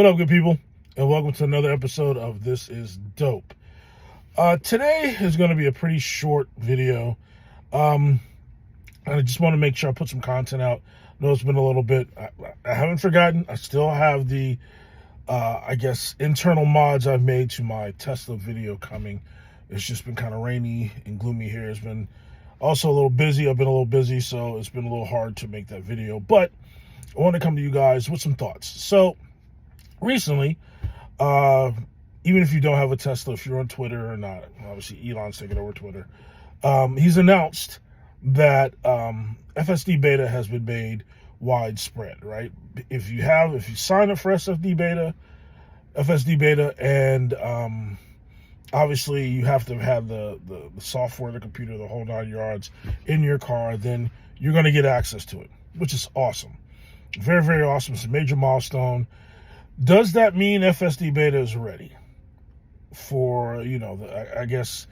What up, good people? And welcome to another episode of This Is Dope. Today is going to be a pretty short video. I just want to make sure I put some content out. I know it's been a little bit. I haven't forgotten. I still have the, internal mods I've made to my Tesla video coming. It's just been kind of rainy and gloomy here. It's been also a little busy. I've been a little busy, so it's been a little hard to make that video. But I want to come to you guys with some thoughts. So, recently, even if you don't have a Tesla, if you're on Twitter or not, obviously Elon's taking over Twitter, he's announced that FSD Beta has been made widespread, right? If you sign up for FSD Beta, and obviously you have to have the software, the computer, the whole 9 yards in your car, then you're going to get access to it, which is awesome. Very, very awesome. It's a major milestone. Does that mean FSD Beta is ready for, I guess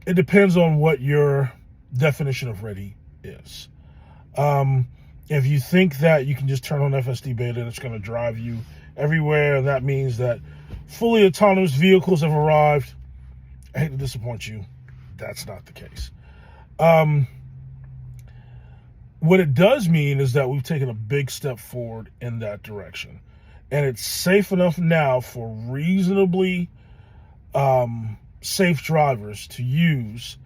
it depends on what your definition of ready is. If you think that you can just turn on FSD Beta and it's going to drive you everywhere, that means that fully autonomous vehicles have arrived. I hate to disappoint you. That's not the case. What it does mean is that we've taken a big step forward in that direction. And it's safe enough now for reasonably safe drivers to use,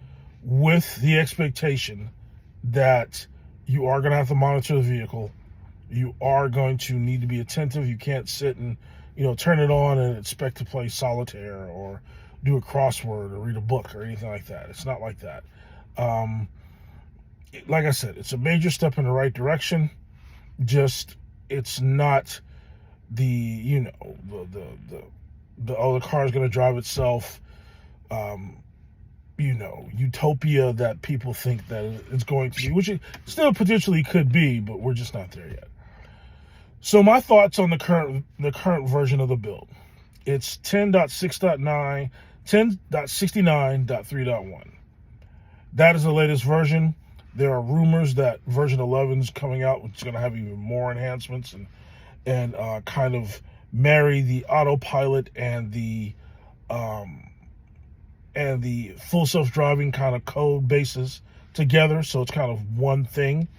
with the expectation that you are going to have to monitor the vehicle. You are going to need to be attentive. You can't sit and, turn it on and expect to play solitaire or do a crossword or read a book or anything like that. It's not like that. Like I said, it's a major step in the right direction. Just, it's not the car's going to drive itself, utopia that people think that it's going to be, which it still potentially could be, but we're just not there yet. So my thoughts on the current version of the build. It's 10.69.3.1. That is the latest version. There are rumors that version 11 is coming out, which is going to have even more enhancements and kind of marry the autopilot and the full self-driving kind of code bases together, so it's kind of one thing.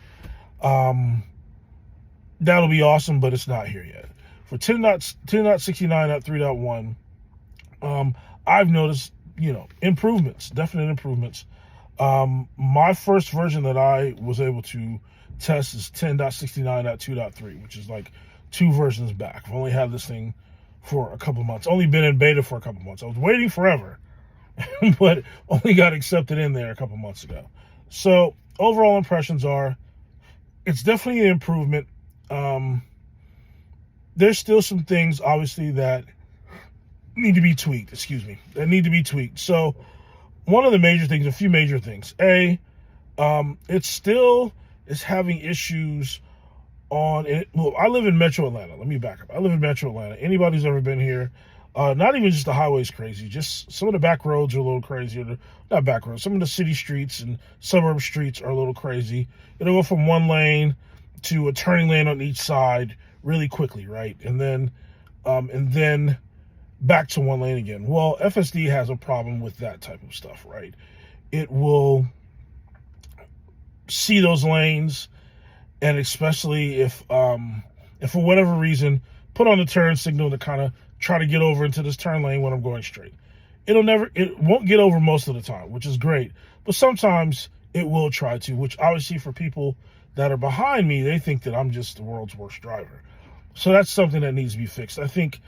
That'll be awesome, but it's not here yet. For 10.69.3.1, I've noticed, improvements, definite improvements. My first version that I was able to test is 10.69.2.3, which is like 2 versions back. I've only had this thing for a couple months. Only been in beta for a couple months. I was waiting forever, but only got accepted in there a couple months ago. So overall impressions are, it's definitely an improvement. There's still some things, obviously, that need to be tweaked. So one of the major things, a few major things. It still is having issues on it. Well, I live in Metro Atlanta. Let me back up. I live in Metro Atlanta. Anybody who's ever been here, not even just the highway's crazy, just some of the back roads are a little crazy. Not back roads. Some of the city streets and suburb streets are a little crazy. It'll go from one lane to a turning lane on each side really quickly, right? And then back to one lane again. Well, FSD has a problem with that type of stuff, right? It will see those lanes, and especially if for whatever reason, put on the turn signal to kind of try to get over into this turn lane when I'm going straight. It won't get over most of the time, which is great, but sometimes it will try to, which obviously for people that are behind me, they think that I'm just the world's worst driver. So that's something that needs to be fixed. I think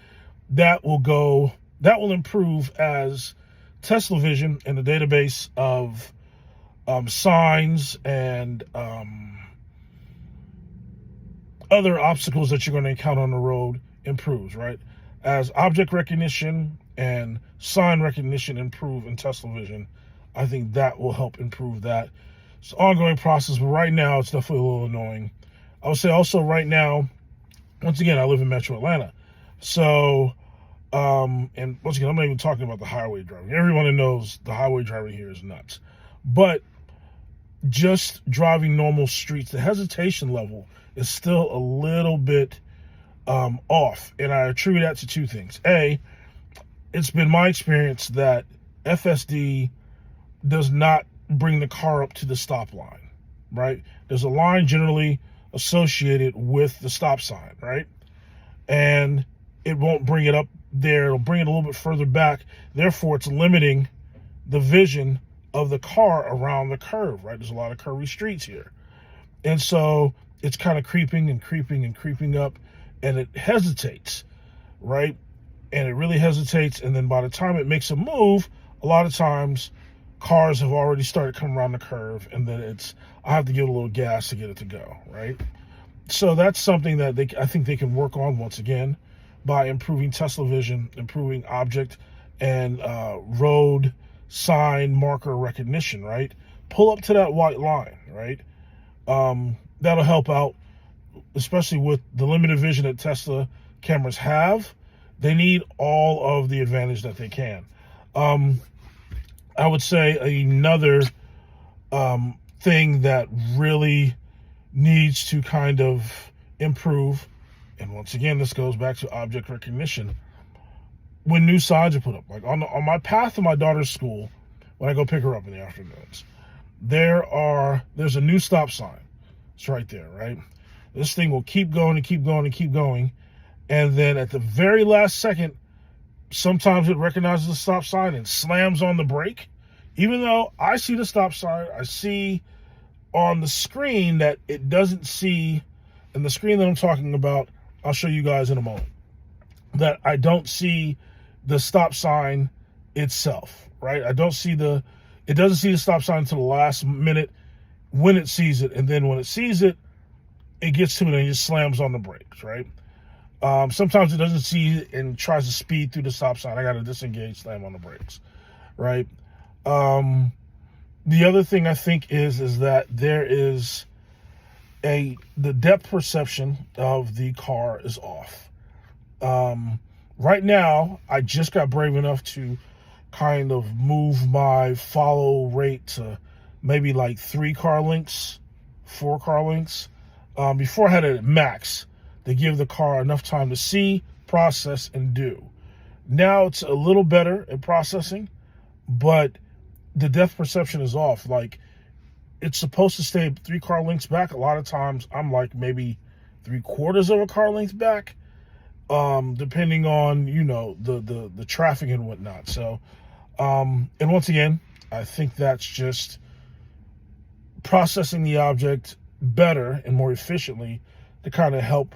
that will improve as Tesla Vision and the database of signs and other obstacles that you're going to encounter on the road improves, right? As object recognition and sign recognition improve in Tesla Vision, I think that will help improve that. It's an ongoing process, but right now it's definitely a little annoying. I would say also right now, once again, I live in Metro Atlanta. So, and once again, I'm not even talking about the highway driving. Everyone knows the highway driving here is nuts. But just driving normal streets, the hesitation level is still a little bit off, and I attribute that to two things. A, it's been my experience that FSD does not bring the car up to the stop line, right? There's a line generally associated with the stop sign, right? And it won't bring it up there. It'll bring it a little bit further back. Therefore, it's limiting the vision of the car around the curve, right? There's a lot of curvy streets here. And so it's kind of creeping and creeping and creeping up, and it hesitates, right? And it really hesitates. And then by the time it makes a move, a lot of times cars have already started coming around the curve, and then I have to give it a little gas to get it to go, right? So that's something that I think they can work on once again by improving Tesla vision, improving object and road sign marker recognition, right? Pull up to that white line, right? That'll help out, especially with the limited vision that Tesla cameras have. They need all of the advantage that they can. I would say another thing that really needs to kind of improve, and once again, this goes back to object recognition. When new signs are put up, like on my path to my daughter's school, when I go pick her up in the afternoons, there's a new stop sign. It's right there, right? This thing will keep going and keep going and keep going, and then at the very last second, sometimes it recognizes the stop sign and slams on the brake. Even though I see the stop sign, I see on the screen that it doesn't see, and the screen that I'm talking about, I'll show you guys in a moment, that I don't see the stop sign itself, right? It doesn't see the stop sign until the last minute when it sees it, and then when it sees it, it gets to it and it just slams on the brakes, right? Sometimes it doesn't see it and tries to speed through the stop sign. I got to disengage, slam on the brakes, right? The other thing I think is that there is the depth perception of the car is off. Right now, I just got brave enough to kind of move my follow rate to maybe like 4 car lengths. Before I had it at max to give the car enough time to see, process, and do. Now it's a little better at processing, but the depth perception is off. Like, it's supposed to stay 3 car lengths back. A lot of times I'm like maybe 3/4 of a car length back, depending on, the traffic and whatnot. So, and once again, I think that's just processing the object better and more efficiently to kind of help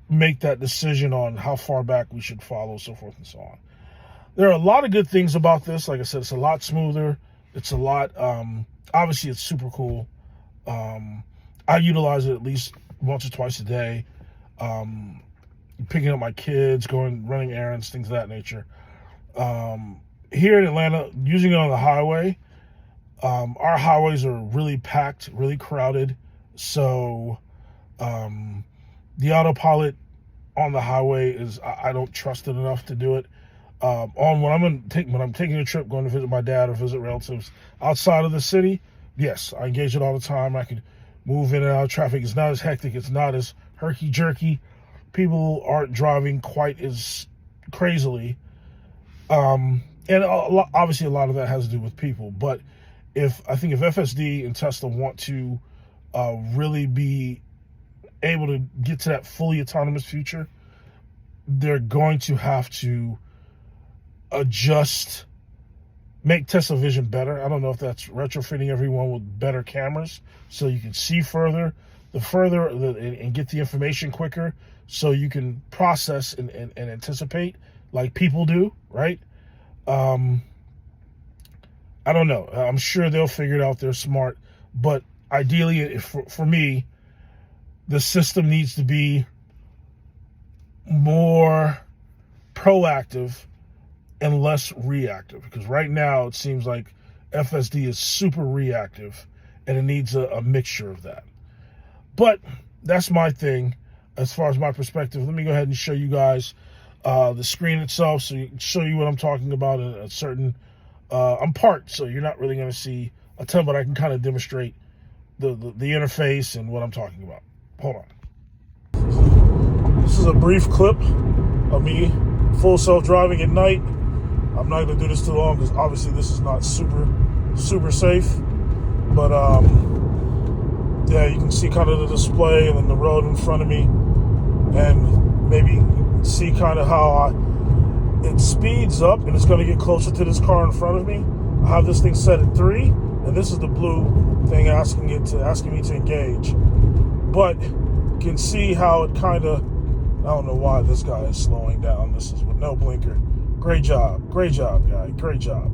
make that decision on how far back we should follow, so forth and so on. There are a lot of good things about this. Like I said, it's a lot smoother. It's a lot, obviously it's super cool. I utilize it at least once or twice a day. Picking up my kids, running errands, things of that nature. Here in Atlanta, using it on the highway, our highways are really packed, really crowded. So the autopilot on the highway I don't trust it enough to do it. When I'm taking a trip, going to visit my dad or visit relatives outside of the city, yes, I engage it all the time. I can move in and out of traffic. It's not as hectic. It's not as herky-jerky. People aren't driving quite as crazily. And obviously a lot of that has to do with people. But if FSD and Tesla want to really be able to get to that fully autonomous future, they're going to have to make Tesla vision better. I don't know if that's retrofitting everyone with better cameras so you can see further, and get the information quicker, so you can process and anticipate like people do, right? I don't know. I'm sure they'll figure it out. They're smart. But ideally, for me, the system needs to be more proactive and less reactive. Because right now, it seems like FSD is super reactive, and it needs a mixture of that. But that's my thing as far as my perspective. Let me go ahead and show you guys the screen itself, so you can show you what I'm talking about in a certain I'm parked, so you're not really going to see a ton, but I can kind of demonstrate the interface and what I'm talking about. Hold on. This is a brief clip of me full self-driving at night. I'm not going to do this too long because obviously this is not super safe. But yeah, you can see kind of the display and then the road in front of me, and maybe see kind of how it speeds up and it's going to get closer to this car in front of me. I have this thing set at 3, and this is the blue thing asking me to engage. But you can see how it kind of, I don't know why this guy is slowing down. This is with no blinker. Great job, guy, great job.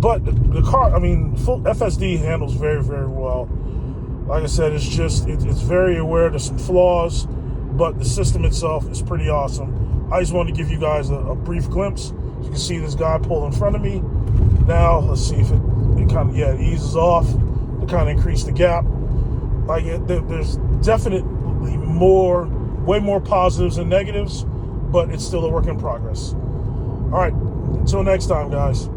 But the car, I mean, full FSD handles very well. Like I said, it's very aware. There's some flaws, but the system itself is pretty awesome. I just wanted to give you guys a brief glimpse. You can see this guy pull in front of me. Now, let's see if it kind of, it eases off to kind of increase the gap. Like, there's definitely way more positives than negatives, but it's still a work in progress. All right, until next time, guys.